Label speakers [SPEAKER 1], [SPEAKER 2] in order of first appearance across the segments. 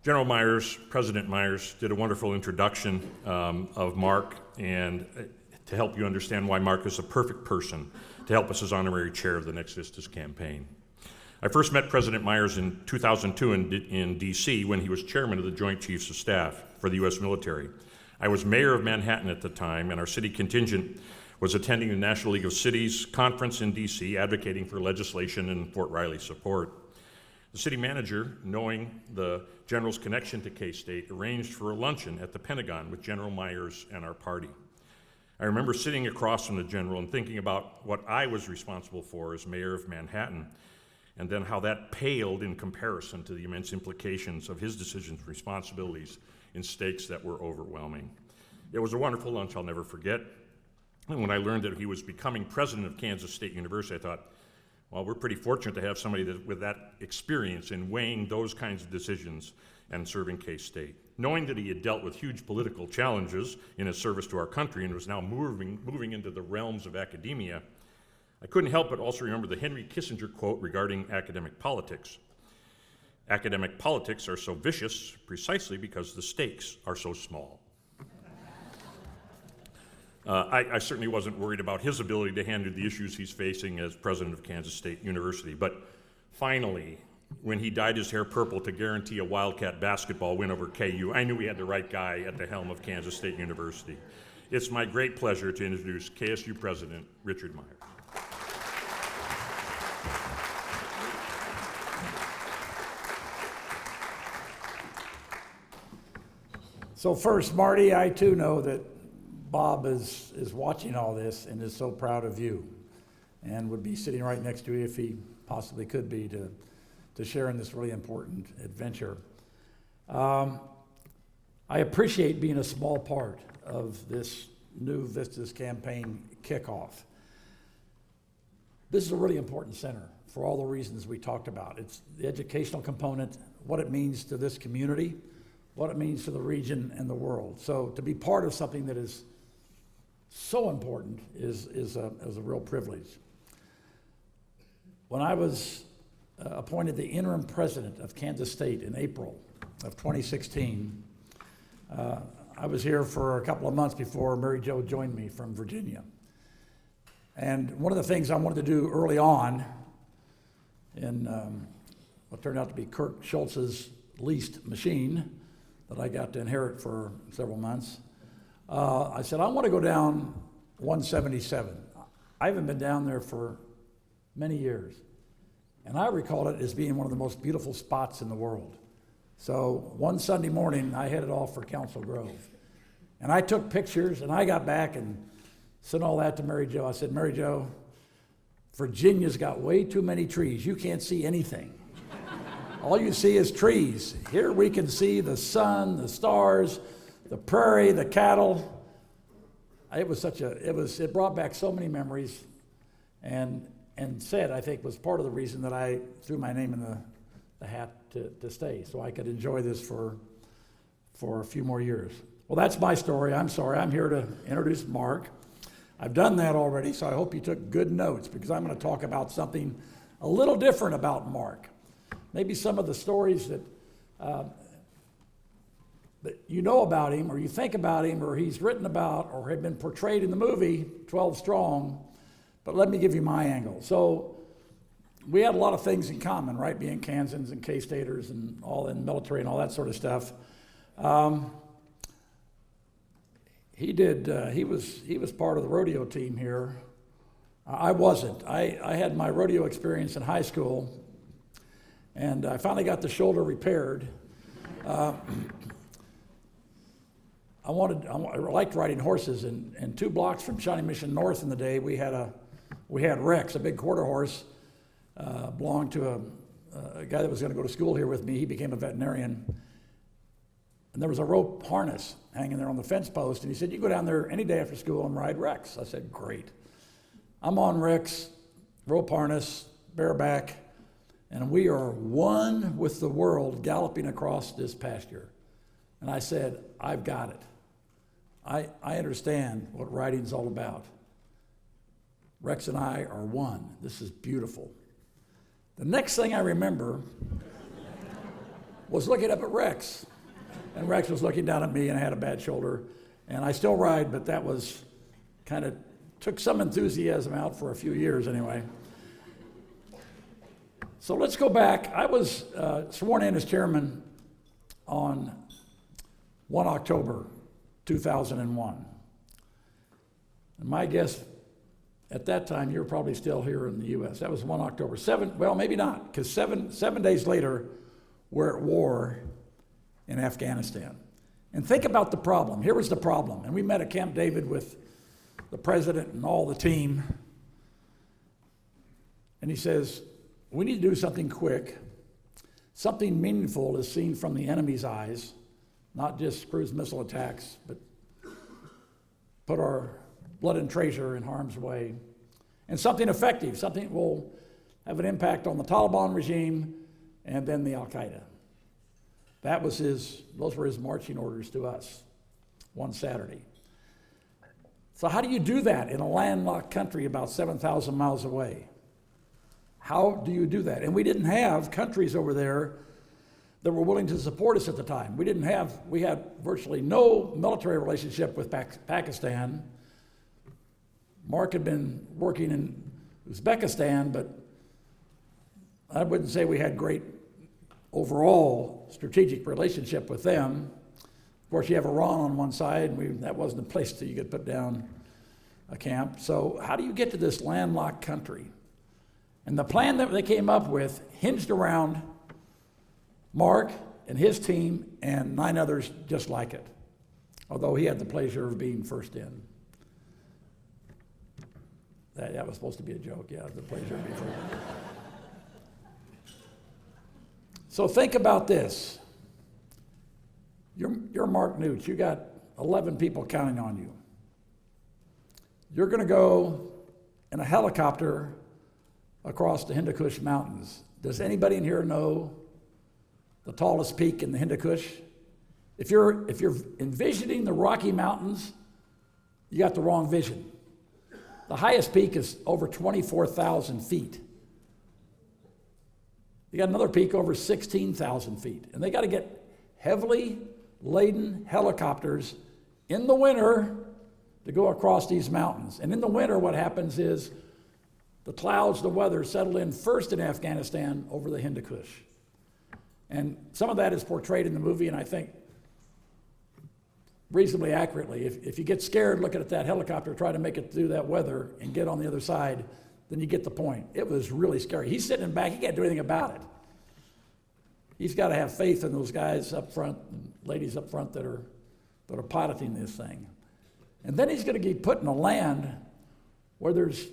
[SPEAKER 1] General Myers, President Myers, did a wonderful introduction of Mark, and to help you understand why Mark is a perfect person to help us as honorary chair of the Next Vistas campaign. I first met President Myers in 2002 in D.C. when he was chairman of the Joint Chiefs of Staff for the U.S. military. I was mayor of Manhattan at the time, and our city contingent was attending the National League of Cities conference in D.C., advocating for legislation and Fort Riley support. The city manager, knowing the general's connection to K-State, arranged for a luncheon at the Pentagon with General Myers and our party. I remember sitting across from the general and thinking about what I was responsible for as mayor of Manhattan, and then how that paled in comparison to the immense implications of his decisions and responsibilities in stakes that were overwhelming. It was a wonderful lunch I'll never forget. And when I learned that he was becoming president of Kansas State University, I thought, well, we're pretty fortunate to have somebody with that experience in weighing those kinds of decisions and serving K-State. Knowing that he had dealt with huge political challenges in his service to our country and was now moving into the realms of academia, I couldn't help but also remember the Henry Kissinger quote regarding academic politics. Academic politics are so vicious precisely because the stakes are so small. I certainly wasn't worried about his ability to handle the issues he's facing as president of Kansas State University, but finally, when he dyed his hair purple to guarantee a Wildcat basketball win over KU, I knew we had the right guy at the helm of Kansas State University. It's my great pleasure to introduce KSU President Richard Myers.
[SPEAKER 2] So first, Marty, I too know that Bob is watching all this and is so proud of you and would be sitting right next to you if he possibly could be to share in this really important adventure. I appreciate being a small part of this new Vistas campaign kickoff. This is a really important center for all the reasons we talked about. It's the educational component, what it means to this community, what it means to the region and the world. So to be part of something that is so important is a real privilege. When I was appointed the interim president of Kansas State in April of 2016, I was here for a couple of months before Mary Jo joined me from Virginia. And one of the things I wanted to do early on in what turned out to be Kirk Schultz's leased machine that I got to inherit for several months, I said, I want to go down 177. I haven't been down there for many years. And I recall it as being one of the most beautiful spots in the world. So one Sunday morning, I headed off for Council Grove. And I took pictures, and I got back and sent all that to Mary Jo. I said, Mary Jo, Virginia's got way too many trees. You can't see anything. All you see is trees. Here we can see the sun, the stars, the prairie, the cattle. It brought back so many memories, and said, I think, was part of the reason that I threw my name in the hat to stay, so I could enjoy this for a few more years. Well, that's my story. I'm sorry. I'm here to introduce Mark. I've done that already, so I hope you took good notes, because I'm going to talk about something a little different about Mark. Maybe some of the stories that you know about him, or you think about him, or he's written about, or have been portrayed in the movie 12 Strong, but let me give you my angle. So we had a lot of things in common, right? Being Kansans and K-Staters and all in the military and all that sort of stuff. He was part of the rodeo team here. I wasn't. I had my rodeo experience in high school, and I finally got the shoulder repaired. I liked riding horses, and 2 blocks from Shawnee Mission North in the day, we had Rex, a big quarter horse, belonged to a guy that was going to go to school here with me. He became a veterinarian. And there was a rope harness hanging there on the fence post, and he said, you go down there any day after school and ride Rex. I said, great. I'm on Rex, rope harness, bareback, and we are one with the world galloping across this pasture. And I said, I've got it. I understand what riding's all about. Rex and I are one. This is beautiful. The next thing I remember was looking up at Rex. And Rex was looking down at me, and I had a bad shoulder. And I still ride, but that was kind of took some enthusiasm out for a few years anyway. So let's go back. I was sworn in as chairman on 1 October 2001. And my guess at that time, you were probably still here in the U.S. That was 1 October. Well, maybe not, because seven days later, we're at war in Afghanistan. And think about the problem. Here was the problem. And we met at Camp David with the president and all the team. And he says, we need to do something quick. Something meaningful is seen from the enemy's eyes, not just cruise missile attacks, but put our blood and treasure in harm's way. And something effective, something will have an impact on the Taliban regime and then the Al-Qaeda. Those were his marching orders to us one Saturday. So how do you do that in a landlocked country about 7,000 miles away? How do you do that? And we didn't have countries over there that were willing to support us at the time. We had virtually no military relationship with Pakistan. Mark had been working in Uzbekistan, but I wouldn't say we had great overall strategic relationship with them. Of course, you have Iran on one side, and that wasn't a place that you could put down a camp. So how do you get to this landlocked country? And the plan that they came up with hinged around Mark and his team and 9 others just like it, although he had the pleasure of being first in. That was supposed to be a joke, yeah, the pleasure of being first in. So think about this. You're Mark Newt. You got 11 people counting on you. You're going to go in a helicopter across the Hindu Kush Mountains. Does anybody in here know the tallest peak in the Hindu Kush? If you're envisioning the Rocky Mountains, you got the wrong vision. The highest peak is over 24,000 feet. You got another peak over 16,000 feet. And they got to get heavily laden helicopters in the winter to go across these mountains. And in the winter, what happens is the clouds, the weather settle in first in Afghanistan over the Hindu Kush. And some of that is portrayed in the movie, and I think reasonably accurately. If you get scared looking at that helicopter, try to make it through that weather and get on the other side, then you get the point. It was really scary. He's sitting in the back, he can't do anything about it. He's got to have faith in those guys up front, and ladies up front that are piloting this thing. And then he's going to get put in a land where there's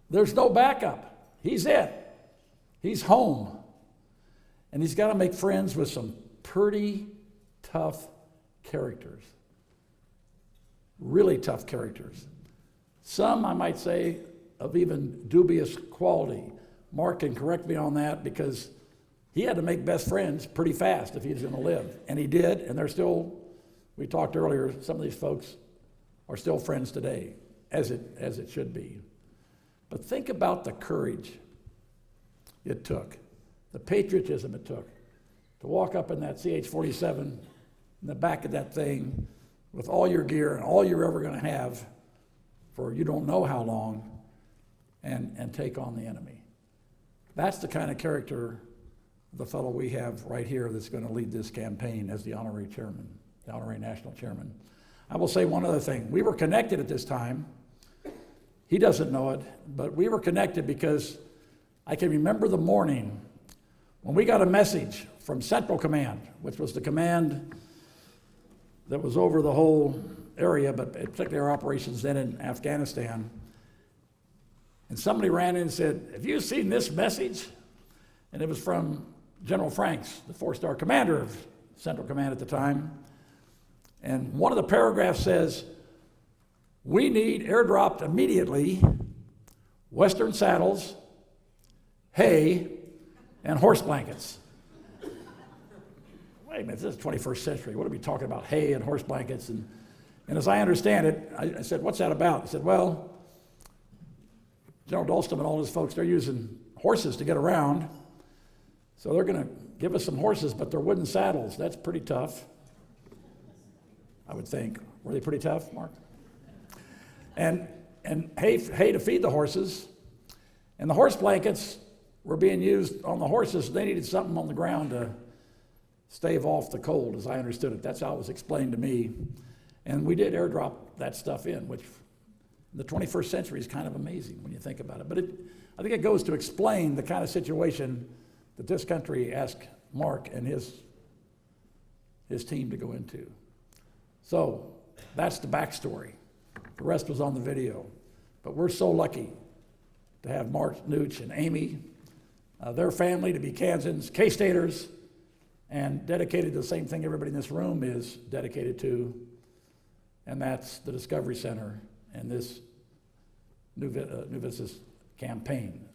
[SPEAKER 2] no backup. He's it. He's home. And he's got to make friends with some pretty tough characters. Really tough characters. Some, I might say, of even dubious quality. Mark can correct me on that because he had to make best friends pretty fast if he was going to live. And he did, and they're still, we talked earlier, some of these folks are still friends today, as it should be. But think about the courage it took, the patriotism it took to walk up in that CH-47 in the back of that thing with all your gear and all you're ever going to have for you don't know how long and take on the enemy. That's the kind of character the fellow we have right here that's going to lead this campaign as the honorary chairman, the honorary national chairman. I will say one other thing. We were connected at this time. He doesn't know it, but we were connected because I can remember the morning when we got a message from Central Command, which was the command that was over the whole area, but particularly our operations then in Afghanistan. And somebody ran in and said, "Have you seen this message?" And it was from General Franks, the 4-star commander of Central Command at the time. And one of the paragraphs says, "We need airdropped immediately Western saddles, hay, and horse blankets." Wait a minute, this is the 21st century. What are we talking about, hay and horse blankets? And as I understand it, I said, "What's that about?" He said, "Well, General Dahlstrom and all his folks, they're using horses to get around. So they're going to give us some horses, but they're wooden saddles. That's pretty tough, I would think. Were they pretty tough, Mark? And hay to feed the horses. And the horse blankets were being used on the horses. They needed something on the ground to stave off the cold, as I understood it. That's how it was explained to me. And we did airdrop that stuff in, which in the 21st century is kind of amazing when you think about it. But I think it goes to explain the kind of situation that this country asked Mark and his team to go into. So that's the backstory. The rest was on the video. But we're so lucky to have Mark Nooch and Amy, their family, to be Kansans, K-Staters, and dedicated to the same thing everybody in this room is dedicated to, and that's the Discovery Center and this New Vistas campaign.